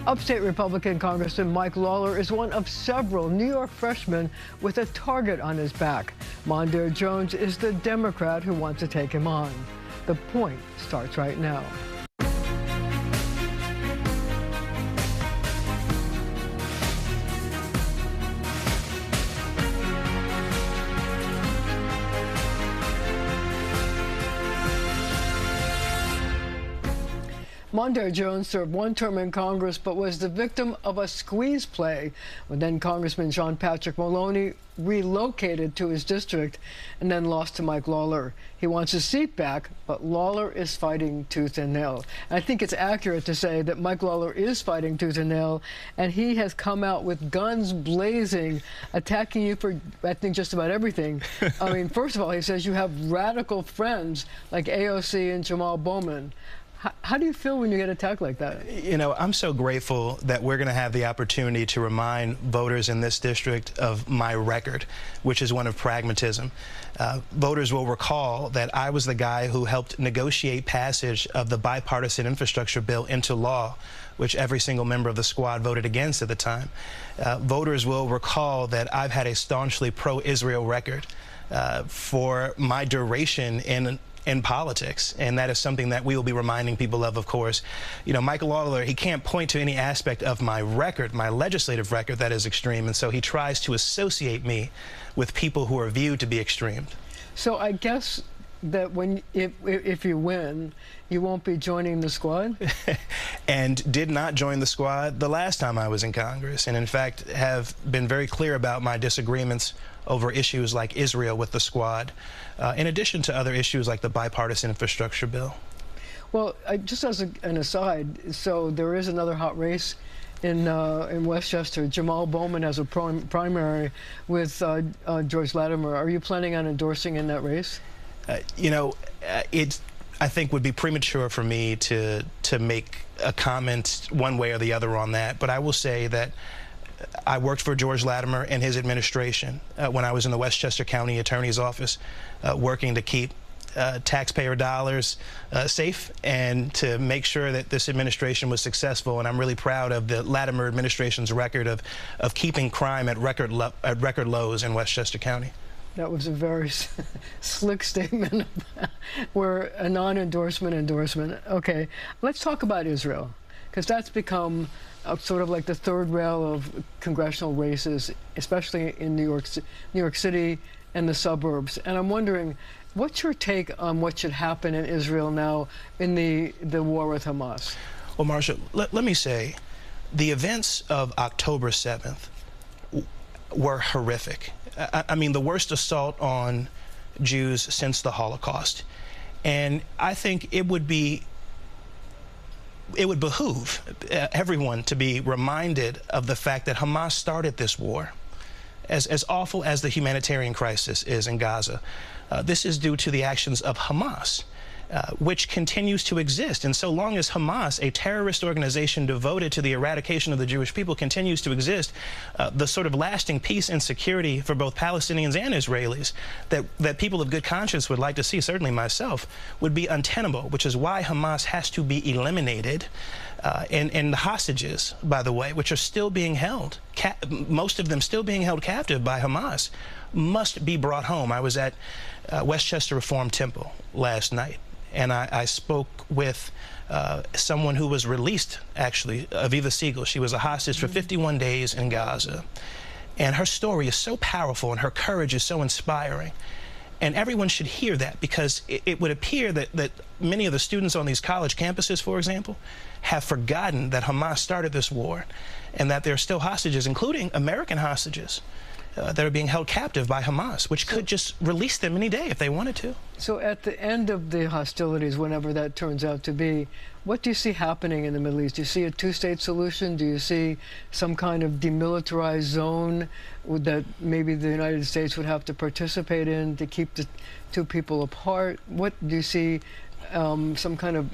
Upstate Republican Congressman Mike Lawler is one of several New York freshmen with a target on his back. Mondaire Jones is the Democrat who wants to take him on. The Point starts right now. Mondaire Jones served one term in Congress but was the victim of a squeeze play when then Congressman Patrick Maloney relocated to his district and then lost to Mike Lawler. He wants his seat back, but Lawler is fighting tooth and nail. And I think it's accurate to say that Mike Lawler is fighting tooth and nail, and he has come out with guns blazing, attacking you for, I think, just about everything. I mean, first of all, he says you have radical friends like AOC and Jamal Bowman. How do you feel when you get attacked like that? You know, I'm so grateful that we're going to have the opportunity to remind voters in this district of my record, which is one of pragmatism. Voters will recall that I was the guy who helped negotiate passage of the bipartisan infrastructure bill into law, which every single member of the squad voted against at the time. Voters will recall that I've had a staunchly pro-Israel record for my duration in politics, and that is something that we will be reminding people of course. You know, Mike Lawler, he can't point to any aspect of my record, my legislative record, that is extreme, and so he tries to associate me with people who are viewed to be extreme. So I guess that if you win, you won't be joining the squad? And did not join the squad the last time I was in Congress, and in fact have been very clear about my disagreements over issues like Israel with the squad, in addition to other issues like the bipartisan infrastructure bill. Well, just as an aside, so there is another hot race in Westchester. Jamal Bowman has a primary with George Latimer. Are you planning on endorsing in that race? You know, I think would be premature for me to make a comment one way or the other on that, but I will say that I worked for George Latimer and his administration when I was in the Westchester County Attorney's Office, working to keep taxpayer dollars safe and to make sure that this administration was successful. And I'm really proud of the Latimer administration's record of keeping crime at record lows in Westchester County. That was a very slick statement where a endorsement. Okay, let's talk about Israel, because that's become sort of like the third rail of congressional races, especially in New York City and the suburbs. And I'm wondering, what's your take on what should happen in Israel now in the war with Hamas? Well, Marcia, let me say, the events of October 7th were horrific. I mean, the worst assault on Jews since the Holocaust. And I think it would behoove everyone to be reminded of the fact that Hamas started this war. As awful as the humanitarian crisis is in Gaza, this is due to the actions of Hamas, which continues to exist. And so long as Hamas, a terrorist organization devoted to the eradication of the Jewish people, continues to exist, the sort of lasting peace and security for both Palestinians and Israelis that people of good conscience would like to see, certainly myself, would be untenable, which is why Hamas has to be eliminated. And the hostages, by the way, which are still being held, most of them still being held captive by Hamas, must be brought home. I was at Westchester Reformed Temple last night, and I spoke with someone who was released, actually, Aviva Siegel. She was a hostage for 51 days in Gaza. And her story is so powerful and her courage is so inspiring. And everyone should hear that, because it would appear that many of the students on these college campuses, for example, have forgotten that Hamas started this war and that there are still hostages, including American hostages, that are being held captive by Hamas, which could just release them any day if they wanted to. So at the end of the hostilities, whenever that turns out to be, what do you see happening in the Middle East? Do you see a two-state solution? Do you see some kind of demilitarized zone that maybe the United States would have to participate in to keep the two people apart? What do you see, some kind of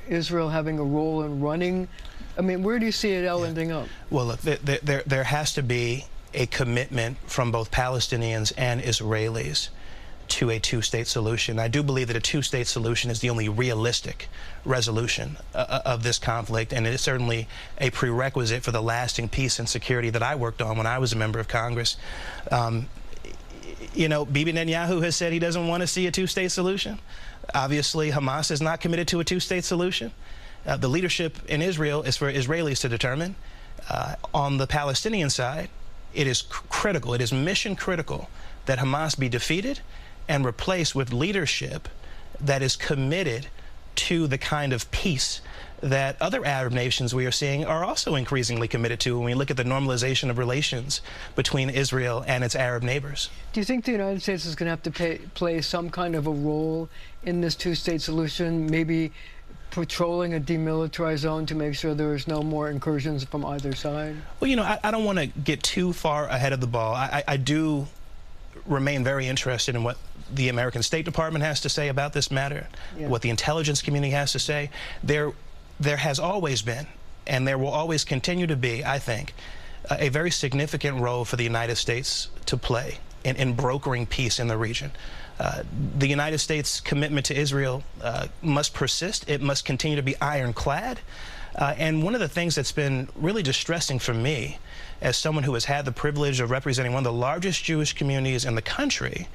Israel having a role in running? I mean, where do you see it all ending up? Well, look, there has to be a commitment from both Palestinians and Israelis to a two-state solution. I do believe that a two-state solution is the only realistic resolution of this conflict, and it is certainly a prerequisite for the lasting peace and security that I worked on when I was a member of Congress. You know, Bibi Netanyahu has said he doesn't want to see a two-state solution. Obviously, Hamas is not committed to a two-state solution. The leadership in Israel is for Israelis to determine. On the Palestinian side, it is critical, it is mission critical that Hamas be defeated and replaced with leadership that is committed to the kind of peace that other Arab nations we are seeing are also increasingly committed to when we look at the normalization of relations between Israel and its Arab neighbors. Do you think the United States is going to have to play some kind of a role in this two-state solution, maybe patrolling a demilitarized zone to make sure there is no more incursions from either side? Well, you know, I don't want to get too far ahead of the ball. I do remain very interested in what the American State Department has to say about this matter, what the intelligence community has to say. There has always been, and there will always continue to be, I think, a very significant role for the United States to play in brokering peace in the region. The United States' commitment to Israel must persist. It must continue to be ironclad. And one of the things that's been really distressing for me, as someone who has had the privilege of representing one of the largest Jewish communities in the country,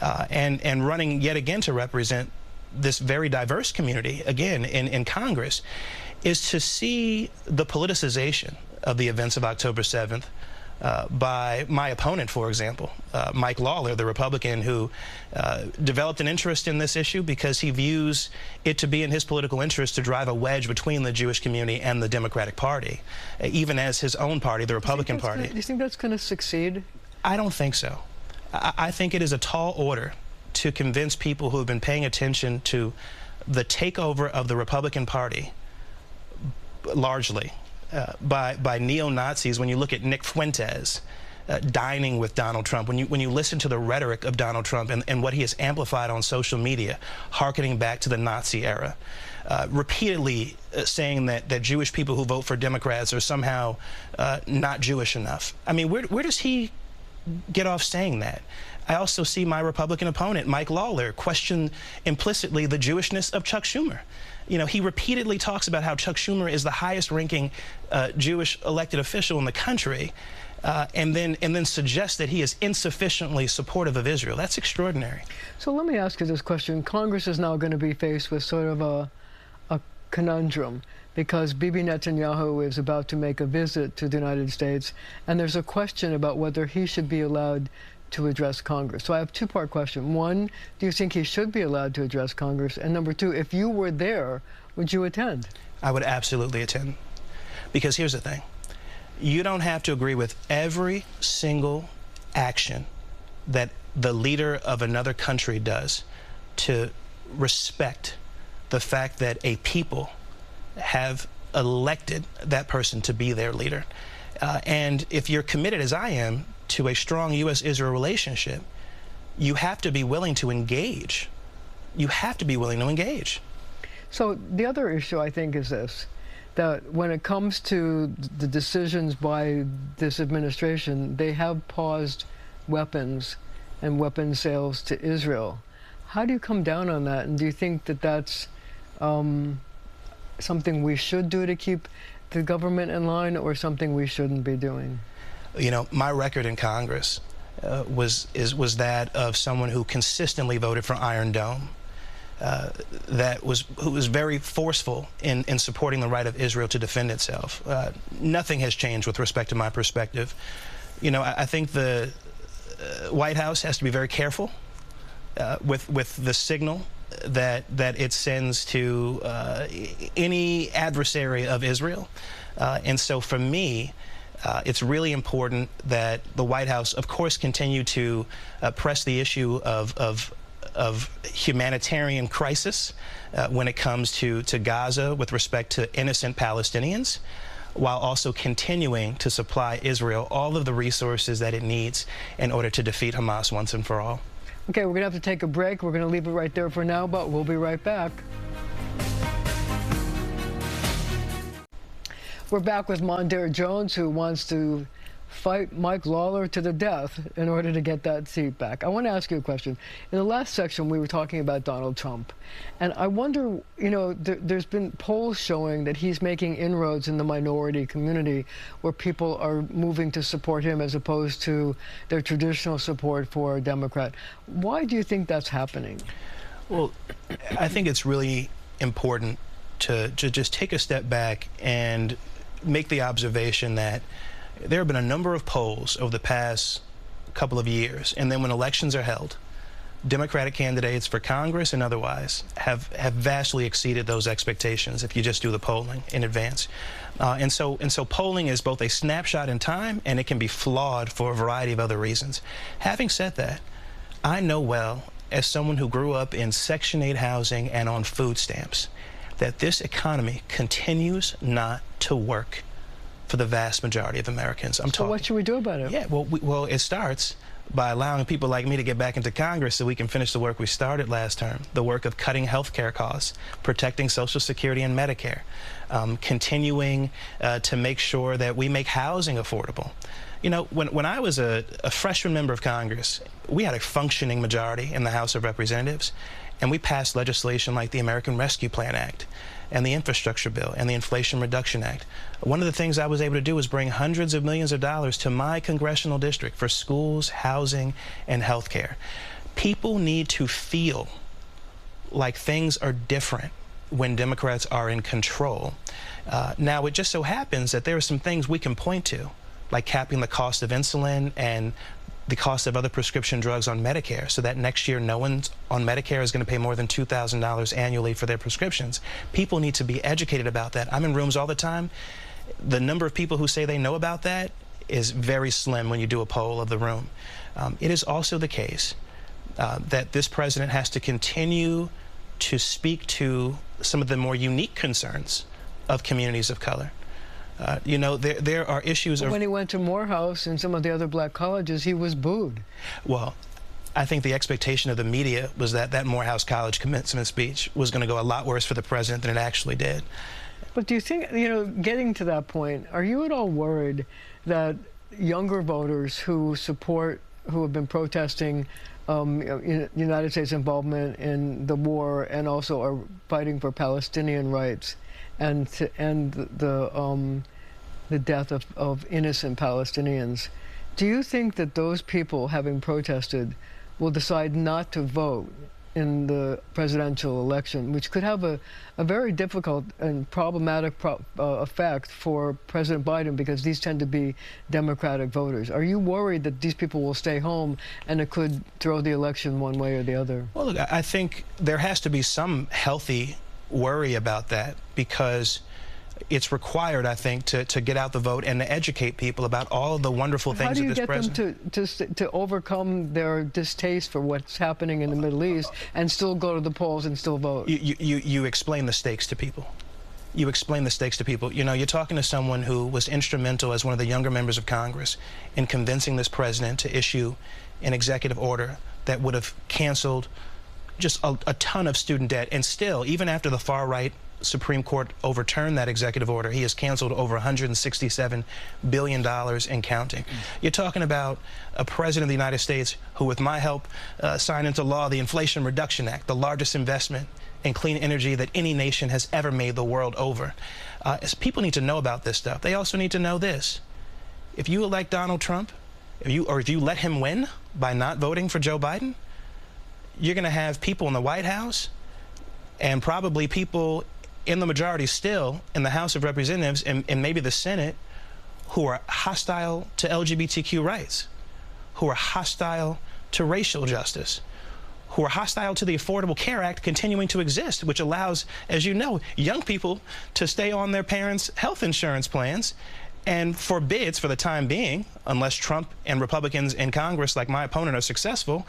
and running yet again to represent this very diverse community, again, in Congress, is to see the politicization of the events of October 7th by my opponent, for example, Mike Lawler, the Republican who developed an interest in this issue because he views it to be in his political interest to drive a wedge between the Jewish community and the Democratic Party, even as his own party, the Republican Party. Do you think that's going to succeed? I don't think so. I think it is a tall order to convince people who have been paying attention to the takeover of the Republican Party, largely, by neo-Nazis. When you look at Nick Fuentes dining with Donald Trump, when you listen to the rhetoric of Donald Trump and what he has amplified on social media, hearkening back to the Nazi era, repeatedly saying that Jewish people who vote for Democrats are somehow not Jewish enough. I mean, where does he get off saying that? I also see my Republican opponent, Mike Lawler, question implicitly the Jewishness of Chuck Schumer. You know, he repeatedly talks about how Chuck Schumer is the highest-ranking Jewish elected official in the country, and then suggests that he is insufficiently supportive of Israel. That's extraordinary. So let me ask you this question. Congress is now going to be faced with sort of a conundrum, because Bibi Netanyahu is about to make a visit to the United States, and there's a question about whether he should be allowed to address Congress. So I have a two-part question. One, do you think he should be allowed to address Congress? And number two, if you were there, would you attend? I would absolutely attend. Because here's the thing. You don't have to agree with every single action that the leader of another country does to respect the fact that a people have elected that person to be their leader. And if you're committed, as I am, to a strong U.S.-Israel relationship, you have to be willing to engage. You have to be willing to engage. So the other issue, I think, is this, that when it comes to the decisions by this administration, they have paused weapons and weapon sales to Israel. How do you come down on that? And do you think that that's something we should do to keep the government in line, or something we shouldn't be doing? You know, my record in Congress was that of someone who consistently voted for Iron Dome, who was very forceful in supporting the right of Israel to defend itself. Nothing has changed with respect to my perspective. You know, I think the White House has to be very careful with the signal that it sends to any adversary of Israel. And so for me, it's really important that the White House, of course, continue to press the issue of humanitarian crisis when it comes to Gaza with respect to innocent Palestinians, while also continuing to supply Israel all of the resources that it needs in order to defeat Hamas once and for all. Okay, we're going to have to take a break. We're going to leave it right there for now, but we'll be right back. We're back with Mondaire Jones, who wants to fight Mike Lawler to the death in order to get that seat back. I want to ask you a question. In the last section, we were talking about Donald Trump. And I wonder, you know, there's been polls showing that he's making inroads in the minority community where people are moving to support him as opposed to their traditional support for a Democrat. Why do you think that's happening? Well, I think it's really important to just take a step back and make the observation that there have been a number of polls over the past couple of years, and then when elections are held, Democratic candidates for Congress and otherwise have vastly exceeded those expectations if you just do the polling in advance. And so polling is both a snapshot in time and it can be flawed for a variety of other reasons. Having said that, I know well, as someone who grew up in Section 8 housing and on food stamps, that this economy continues not to work for the vast majority of Americans. So what should we do about it? Yeah, well, it starts by allowing people like me to get back into Congress so we can finish the work we started last term, the work of cutting health care costs, protecting Social Security and Medicare, continuing to make sure that we make housing affordable. You know, when I was a freshman member of Congress, we had a functioning majority in the House of Representatives, and we passed legislation like the American Rescue Plan Act and the Infrastructure Bill and the Inflation Reduction Act. One of the things I was able to do was bring hundreds of millions of dollars to my congressional district for schools, housing, and health care. People need to feel like things are different when Democrats are in control. Now, it just so happens that there are some things we can point to, like capping the cost of insulin and the cost of other prescription drugs on Medicare, so that next year no one on Medicare is going to pay more than $2,000 annually for their prescriptions. People need to be educated about that. I'm in rooms all the time. The number of people who say they know about that is very slim when you do a poll of the room. It is also the case that this president has to continue to speak to some of the more unique concerns of communities of color. You know, there are issues. When he went to Morehouse and some of the other black colleges, he was booed. Well, I think the expectation of the media was that that Morehouse College commencement speech was going to go a lot worse for the president than it actually did. But do you think, you know, getting to that point, are you at all worried that younger voters who have been protesting United States involvement in the war and also are fighting for Palestinian rights and to end the death of innocent Palestinians, do you think that those people, having protested, will decide not to vote in the presidential election, which could have a very difficult and problematic effect for President Biden, because these tend to be Democratic voters? Are you worried that these people will stay home and it could throw the election one way or the other? Well, look, I think there has to be some healthy worry about that, because it's required, I think, to get out the vote and to educate people about all of the wonderful things of this president. How do you get them to overcome their distaste for what's happening in the Middle East and still go to the polls and still vote? You explain the stakes to people. You explain the stakes to people. You know, you're talking to someone who was instrumental as one of the younger members of Congress in convincing this president to issue an executive order that would have canceled just a ton of student debt. And still, even after the far-right Supreme Court overturned that executive order, he has canceled over $167 billion and counting. You're talking about a president of the United States who, with my help, signed into law the Inflation Reduction Act, the largest investment in clean energy that any nation has ever made the world over. As people need to know about this stuff, they also need to know this. If you elect Donald Trump, if you let him win by not voting for Joe Biden, you're going to have people in the White House and probably people in the majority still in the House of Representatives and maybe the Senate who are hostile to LGBTQ rights, who are hostile to racial justice, who are hostile to the Affordable Care Act continuing to exist, which allows, as you know, young people to stay on their parents' health insurance plans and forbids, for the time being, unless Trump and Republicans in Congress like my opponent are successful,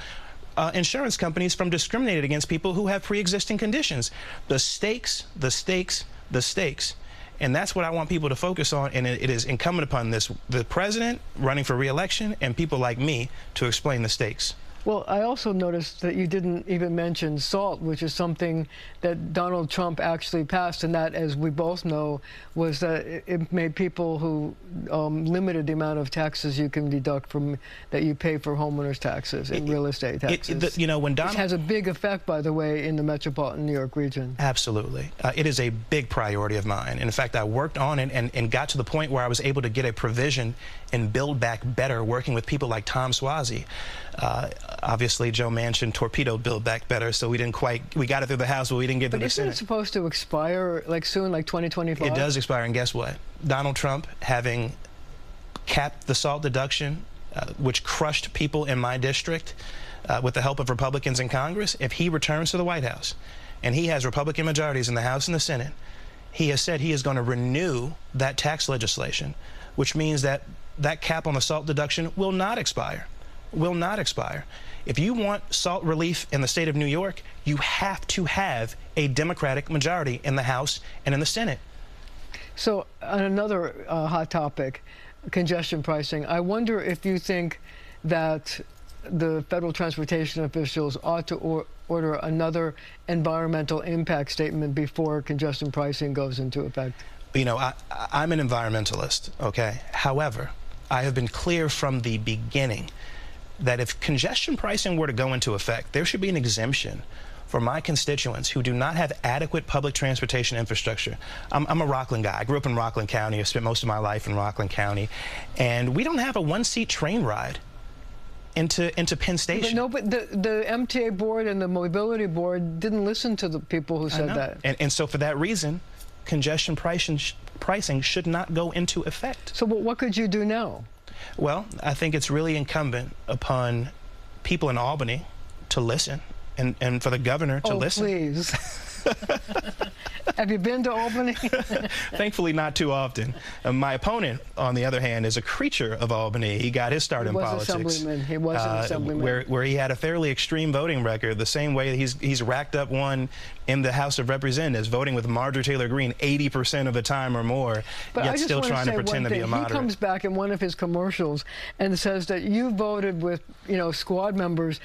insurance companies from discriminating against people who have pre-existing conditions. The stakes, the stakes, the stakes. And that's what I want people to focus on, and it is incumbent upon the president running for re-election and people like me to explain the stakes. Well, I also noticed that you didn't even mention SALT, which is something that Donald Trump actually passed, and that, as we both know, was that it made people who limited the amount of taxes you can deduct from that you pay for homeowners taxes and real estate taxes. You know, when Donald... Which has a big effect, by the way, in the metropolitan New York region. Absolutely. It is a big priority of mine. In fact, I worked on it and got to the point where I was able to get a provision in Build Back Better, working with people like Tom Suozzi. Obviously, Joe Manchin torpedoed Build Back Better, so we got it through the House, but we didn't get it to the Senate. But isn't it supposed to expire like soon, like 2025? It does expire, and guess what? Donald Trump, having capped the SALT deduction, which crushed people in my district, with the help of Republicans in Congress, if he returns to the White House, and he has Republican majorities in the House and the Senate, he has said he is going to renew that tax legislation, which means that that cap on the SALT deduction will not expire. Will not expire. If you want SALT relief in the state of New York, you have to have a Democratic majority in the House and in the Senate. So, on another hot topic, congestion pricing, I wonder if you think that the federal transportation officials ought to order another environmental impact statement before congestion pricing goes into effect. You know, I'm an environmentalist, okay? However, I have been clear from the beginning that if congestion pricing were to go into effect, there should be an exemption for my constituents who do not have adequate public transportation infrastructure. I'm a Rockland guy. I grew up in Rockland County. I've spent most of my life in Rockland County. And we don't have a one-seat train ride into Penn Station. But no, but the MTA board and the mobility board didn't listen to the people who said that. And so for that reason, congestion pricing should not go into effect. So what could you do now? Well, I think it's really incumbent upon people in Albany to listen and for the governor to listen. Oh, please. Have you been to Albany? Thankfully, not too often. My opponent, on the other hand, is a creature of Albany. He got his start in politics. He was an assemblyman. Where he had a fairly extreme voting record, the same way he's racked up one in the House of Representatives, voting with Marjorie Taylor Greene 80% of the time or more, but yet still trying to pretend to be a moderate. He comes back in one of his commercials and says that you voted with, you know, squad members,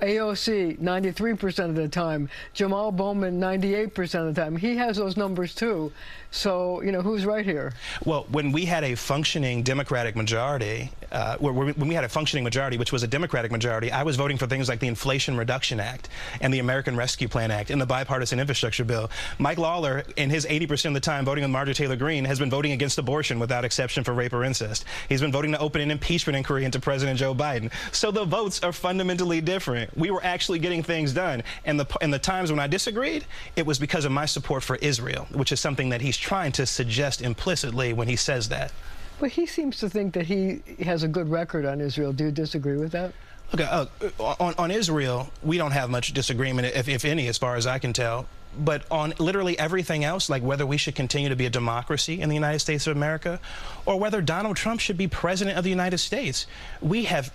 AOC 93% of the time, Jamal Bowman 98% of the time. He has those numbers too. So, you know, who's right here? Well, when we had a functioning Democratic majority, when we had a functioning majority, which was a Democratic majority, I was voting for things like the Inflation Reduction Act and the American Rescue Plan Act and the bipartisan infrastructure bill. Mike Lawler, in his 80% of the time voting with Marjorie Taylor Greene, has been voting against abortion without exception for rape or incest. He's been voting to open an impeachment inquiry into President Joe Biden. So the votes are fundamentally different. We were actually getting things done. And the times when I disagreed, it was because of my support for Israel, which is something that he's trying to suggest implicitly when he says that. But he seems to think that he has a good record on Israel. Do you disagree with that? Look, on Israel, we don't have much disagreement, if any, as far as I can tell. But on literally everything else, like whether we should continue to be a democracy in the United States of America or whether Donald Trump should be president of the United States, we have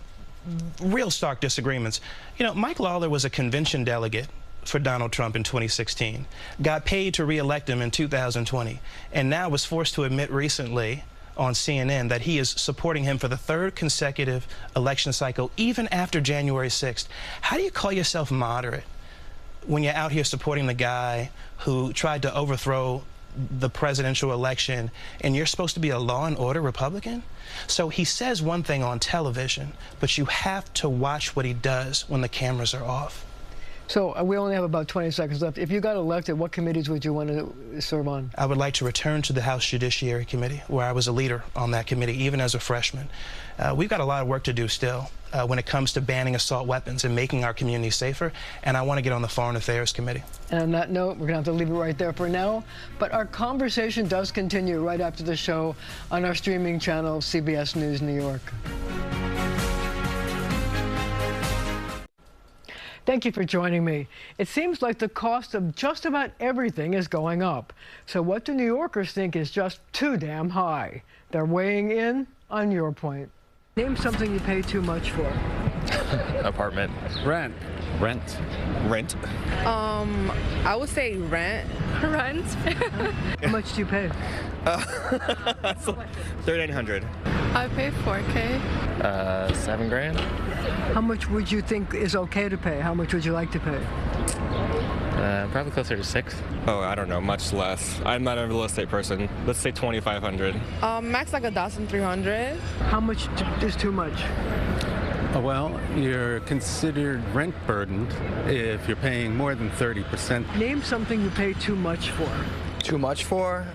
real stark disagreements. You know, Mike Lawler was a convention delegate for Donald Trump in 2016, got paid to re-elect him in 2020, and now was forced to admit recently on CNN that he is supporting him for the third consecutive election cycle, even after January 6th. How do you call yourself moderate when you're out here supporting the guy who tried to overthrow the presidential election, and you're supposed to be a law and order Republican? So he says one thing on television, but you have to watch what he does when the cameras are off. So we only have about 20 seconds left. If you got elected, what committees would you want to serve on? I would like to return to the House Judiciary Committee, where I was a leader on that committee, even as a freshman. We've got a lot of work to do still when it comes to banning assault weapons and making our community safer, and I want to get on the Foreign Affairs Committee. And on that note, we're going to have to leave it right there for now, but our conversation does continue right after the show on our streaming channel, CBS News New York. Thank you for joining me. It seems like the cost of just about everything is going up. So what do New Yorkers think is just too damn high? They're weighing in on your point. Name something you pay too much for. Apartment. Rent. Rent. Rent. I would say rent. Rent. How much do you pay? $3,900. I pay $4K. $7 grand. How much would you think is okay to pay? How much would you like to pay? Probably closer to $6. Oh, I don't know, much less. I'm not a real estate person. Let's say $2,500. Max like $1,300. How much is too much? Well, you're considered rent burdened if you're paying more than 30%. Name something you pay too much for. Too much for?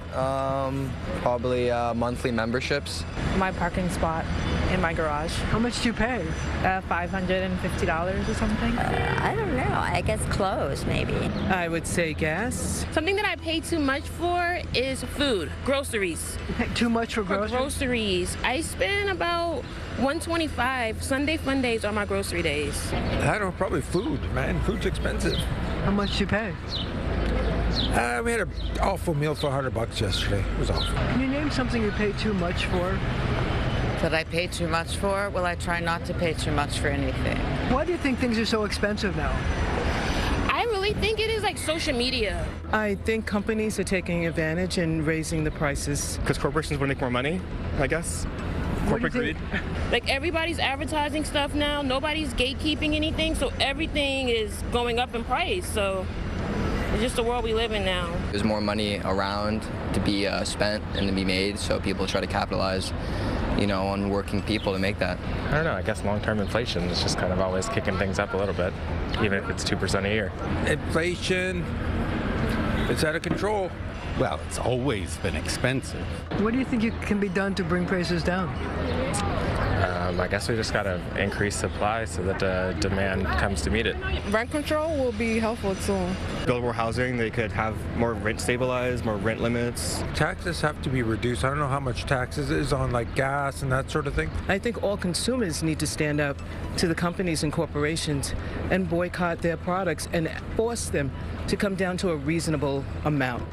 Probably monthly memberships. My parking spot in my garage. How much do you pay? $550 or something. I don't know. I guess clothes, maybe. I would say gas. Something that I pay too much for is food, groceries. You pay too much for groceries? Groceries. I spend about $125. Sunday fun days are my grocery days. I don't know, probably food, man. Food's expensive. How much do you pay? We had an awful meal for $100 yesterday. It was awful. Can you name something you pay too much for? That I pay too much for? Well, I try not to pay too much for anything. Why do you think things are so expensive now? I really think it is like social media. I think companies are taking advantage and raising the prices. Because corporations want to make more money, I guess. Corporate greed. Like everybody's advertising stuff now. Nobody's gatekeeping anything, so everything is going up in price. So it's just the world we live in now. There's more money around to be spent and to be made, so people try to capitalize, on working people to make that. I don't know, I guess long-term inflation is just kind of always kicking things up a little bit, even if it's 2% a year. Inflation, it's out of control. Well, it's always been expensive. What do you think can be done to bring prices down? I guess we just got to increase supply so that demand comes to meet it. Rent control will be helpful too. Build more housing, they could have more rent stabilized, more rent limits. Taxes have to be reduced. I don't know how much taxes is on like gas and that sort of thing. I think all consumers need to stand up to the companies and corporations and boycott their products and force them to come down to a reasonable amount.